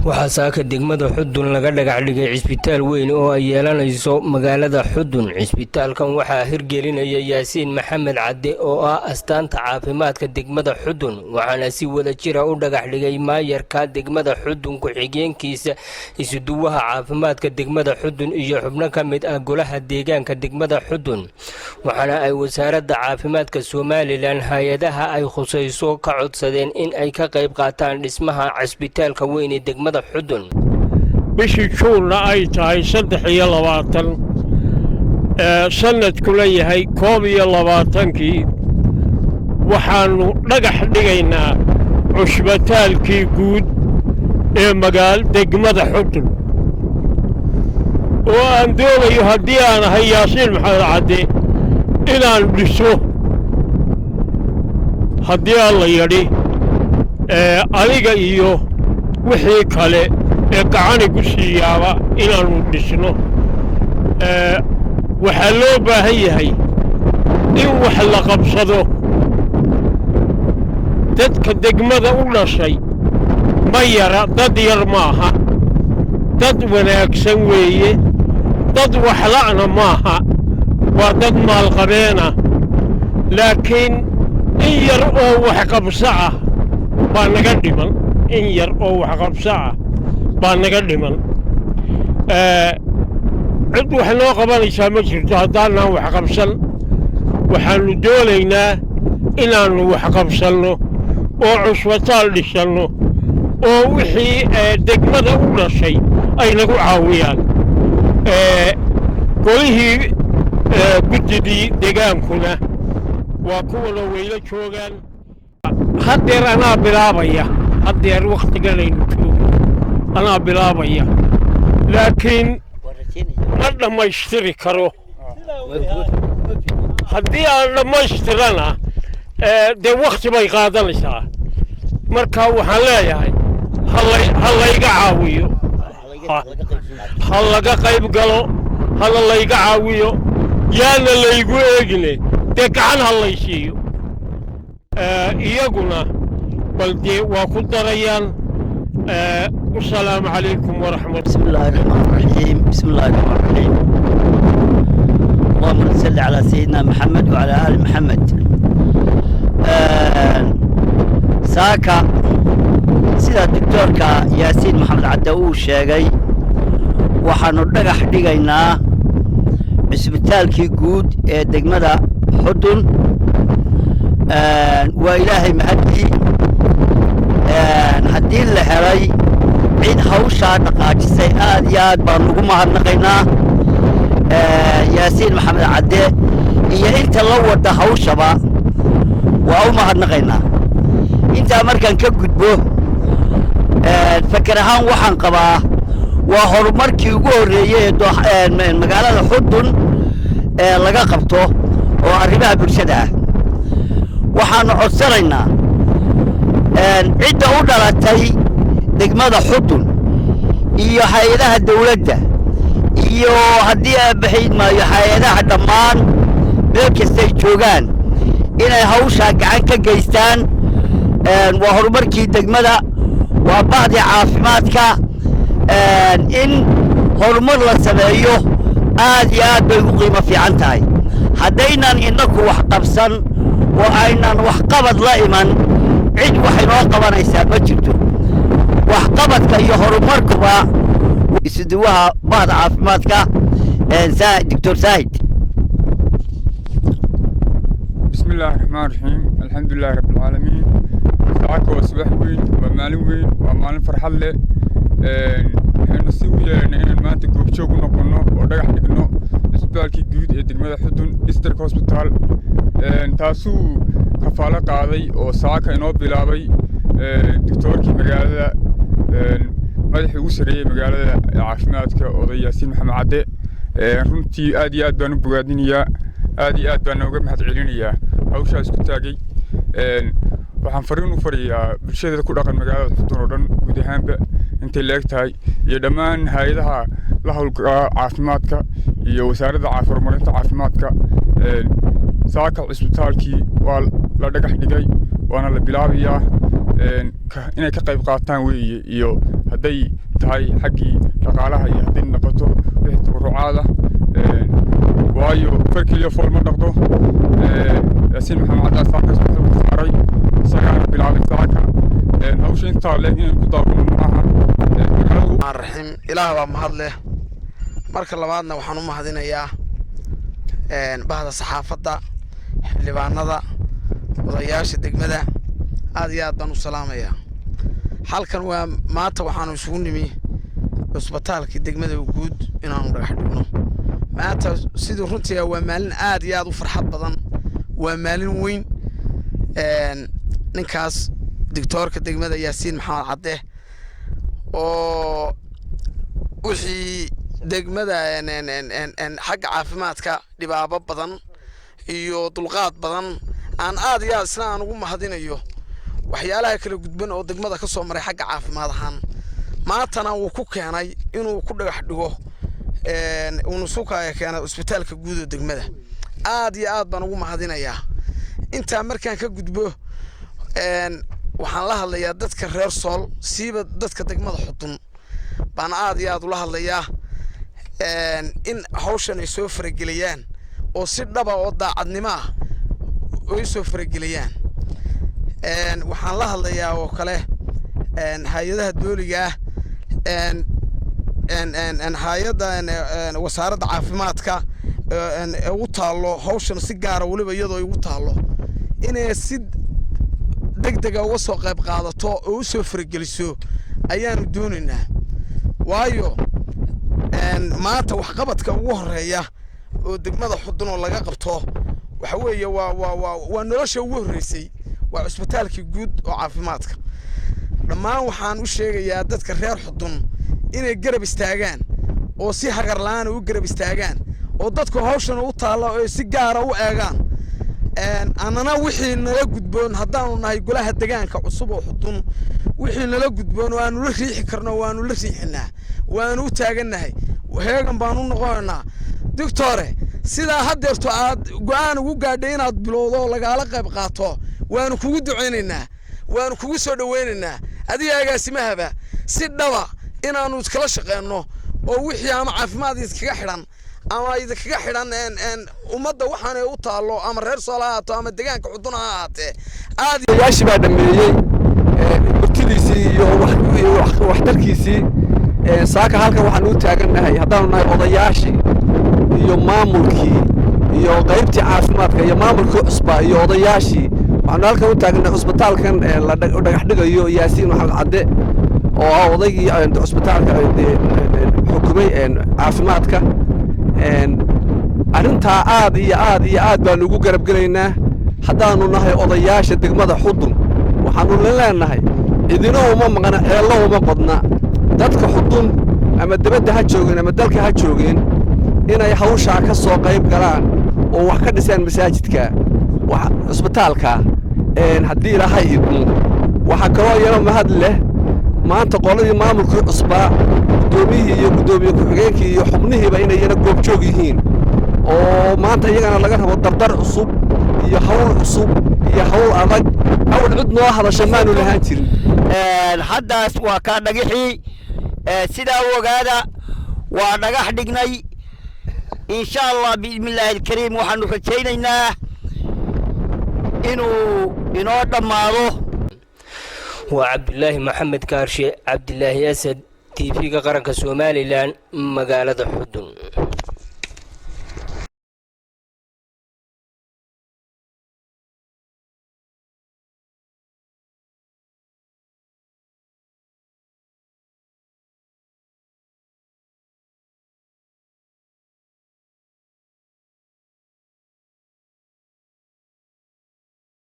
waxaa saaka degmada xudun laga dhagax dhigay cisbitaal weyn oo ay yeelanayso magaalada xudun. cisbitaalkan waxaa hirgelinaya yaasiin maxamed cadde oo ah astaanta caafimaadka degmada xudun, waxaana si wada jira u dhagax dhigay maayarka degmada xudun, ku-xigeenkiisa, isuduwaha caafimaadka degmada xudun iyo xubno ka mid ah golaha deegaanka degmada xudun. waxaana ay wasaaradda caafimaadka Somaliland hay-adaha ay khusayso ka codsadeen in ay ka qayb qaataan dhismaha cisbitaalka weyn ee degmada xudun. bishii juunna ay tahay 23 sanadku leeyahay 21 waxaanu dhagax dhigaynaa cusbitaalkii guud ee degmada xudun oo aan doonayo haddii aan ahay yaasiin maxamed cadde inaan dhiso haddii aan la yidhi adiga iyo wixii kale ee gacanigu siiyaaba inaannu dhisno. waxaa loo baahan yahay in wax la qabsado. dadka degmada u dhashay ma yara, dad yar maaha, dad wanaagsan weeye, dad waxla'na maaha, waa dad maalqabeena. laakiin in yar oo wax qabso ah baa naga dhiman, in yar oo wax qabso ah baa naga dhiman. cid wax noo qabanaysaa ma jirto haddaanaan wax qabsan. waxaannu doonaynaa inaannu wax qabsanno oo cusbitaal dhisanno oo wixii degmada u dhashay ay nagu caawiyaan. golihii guddidii degaankuna waa kuwana weyla joogaan. haddeer anaa bilaabaya, haddeer wakhtiganaynu joogo anaa bilaabaya, laakiin ma dhammaystiri karo. haddii aan dhammaystirana dee wakhti bay qaadanaysaa. marka waxaan leeyahay ha layga caawiyo, ha laga qayb galo, hana layga caawiyo, yaana laygu eegine dee gacan ha laysiiyo. iyaguna bal dee waa ku darayaan. والسلام عليكم ورحمة الله. بسم الله الرحمن الرحيم. بسم الله الرحمن الرحيم. اللهم صل على سيدنا محمد وعلى آل محمد. ساكا سيدا دكتوركا ياسين محمد عدو شاقي وحانو دقح ديقينا عسبتالكي قود دقمدا حدن وإلهي مهدي haddii la helay cid hawshaa dhaqaajisay aad iyo aad baan ugu mahadnaqaynaa yaasiin maxamed cadde iyo inta la wada hawshaba waa u mahadnaqaynaa. intaa markaan ka gudbo fakar ahaan waxaan qabaa waa horumarkii ugu horreeyey ee magaalada xudun laga qabto oo arrimaha bulshada ah. waxaannu codsanaynaa cidda u dhalatay degmada xudun iyo hay-adaha dawladda iyo haddii aan baxayn maayo hay-adaha dhammaan meel kastay joogaan inay hawshaa gacan ka geystaan. waa horumarkii degmada, waa bahdii caafimaadka. in horumar la sameeyo aad iyo aad bay u qiimo fiican tahay. haddaynan innaku wax qabsan oo aynan wax qabad la iman cid waxay noo qabanaysaa ma jirto. waxqabadka iyo horumarkuba isuduwaha bahda caafimaadka دكتور سعيد. بسم الله الرحمن الرحيم. الحمد لله رب العالمين. ساعات وصباح وين ومالين وين ومالين فرحة له. نسوي إن ما تجوب شو كنا ودقح نقولنا إسبوع كي جود دمنا حدون إسترك هوسبيتال. تاسو كفالة قاضي أو ساعة كانوا بلابي دكتور كي مجال مدحي وسري مجال عافمات كأضي ياسين محمد عدي. runtii aad iyo aad baan u bogaadinayaa, aad iyo aad baan uga mahadcelinayaa hawshaas ku taagay. waxaan fariin u fariyaa bulshada ku dhaqan magaalada xudun oo dhan guud ahaanba intay leeg tahay iyo dhammaan hay'adaha la hawlgala caafimaadka iyo wasaaradda horumarinta caafimaadka. saaka cisbitaalkii waa la dhagax dhigay waana la bilaabayaa. inay ka qayb qaataan weeye iyo hadday tahay xaggii dhaqaalaha iyo hadday noqoto wixii tabarucaada waayo farkiliyo fool ma dhaqdo yaasiin maxamed cadde saaka soo saaray isagaana bilaabay saaka hawsha intaa leh inaan ku daabano maaha raxiim ilaah baa mahad leh marka labaadna waxaan u mahadinayaa bahda saxaafadda xildhibaanada odayaasha degmada aad iyo aad baan u salaamayaa halkan waa maanta waxaanu isugu nimi cusbitaalkii degmada guud inaanu dhagax dhigno maanta sidii runtii waa maalin aad iyo aad u farxad badan waa maalin weyn ninkaas doctorka degmada yaasiin maxamed cadde oo wixii degmada xagga caafimaadka dhibaabo badan iyo dulqaad badan aan aad iyo aad isna aan ugu mahadinayo waxyaalaha kala gudban oo degmada ka soo maray xagga caafimaad ahaan maantana wuu ku keenay inuu ku dhagax dhigo uu suuqaya keenay cusbitaalka guud ee degmada aad iyo aad baan ugu mahadinayaa inta markaan ka gudbo waxaan la hadlayaa dadka reer Sool siiba dadka degmada Xudun baan aad iyo aad ula hadlayaa in hawshan ay soo farageliyaan oo si dhab ah oo daacadnimo ah ay soo farageliyaan waxaan la hadlayaa oo kale hay'adaha dawliga hay'adda wasaaradda caafimaadka ugu taalo hawshan si gaar ah waliba iyadoo ugu taalo inay si degdeg ah uga soo qayb qaadato oo u soo farageliso ayaanu doonaynaa waayo maanta wax qabadka ugu horeeya oo degmada Xudun oo laga qabto waxa weeye waa nolosha ugu horeysay waa cusbitaalkii guud oo caafimaadka dhammaan waxaan u sheegayaa dadka reer Xudun inay garab istaagaan oo si hagar la'aan u garab istaagaan oo dadku hawshan u taalo oo si gaar ah u eegaan anana wixii nala gudboon haddaanu nahay golaha deegaanka cusub oo Xudun wixii nala gudboon oo aanu la riixi karno waanu la riixinaa waanu u taaganahay heegan baan u noqonaynaa doctore sidaa hadeerto aad go'aan ugu gaadhay inaad bilowdo lagaala qayb qaato waanu kugu duceynaynaa waanu kugu soo dhaweynaynaa adiga agaasimahaba si dhaba inaanu iskala shaqeeyno oo wixii ama caafimaad iskaga xidhan ama idinkaga xidhan ummadda waxaan u taalo ama reer Sool ahaato ama deegaanka Xudun ahaatee aad yaashi baa dhameeyay murtidiisii iyo waxtarkiisii saaka halkan waxaan u taaganahay haddaanu nahay odayaashii iyo maamulkii iyo qaybtii caafimaadka iyo maamulkii cusba iyo odayaashii waxaanu halkan u taaganahay cusbitaalkan la dhagax dhigayo yaasiin maxamed cadde oo ah odaygii cusbitaalka xukumay caafimaadka arrintaa aad iyo aad baanu ugu garab gelaynaa haddaanu nahay odayaasha degmada Xudun waxaanu leenahay idina uma maqna ceello uma qodna dadka Xudun ama dibadda ha joogeen ama dalka ha joogeen inay hawsha ka soo qayb galaan oo wax ka dhisaan masaajidka wax cusbitaalka haddii ilaahay idmo waxa kaloo yaro mahad leh maanta qoladii maamulkii cusbaa gudoomiyihii iyo gudoomiye ku-xigeenkii iyo xubnihiiba inay yana goob joog yihiin oo maanta iyagana laga rabo dardar cusub iyo hawl cusub iyo hawl adag hawl cid noo hadasha maanu lahaan jirin haddaas waa ka dhagixii sidaa u ogaada waa dhagax dhignay insha Allah bismillaahi alkariim waxaanu rajaynaynaa inuu inoo dhammaado waa Cabdillaahi Maxamed Kaarshe Cabdillaahi Asad TV-ga qaranka Soomaaliland magaalada Xudun.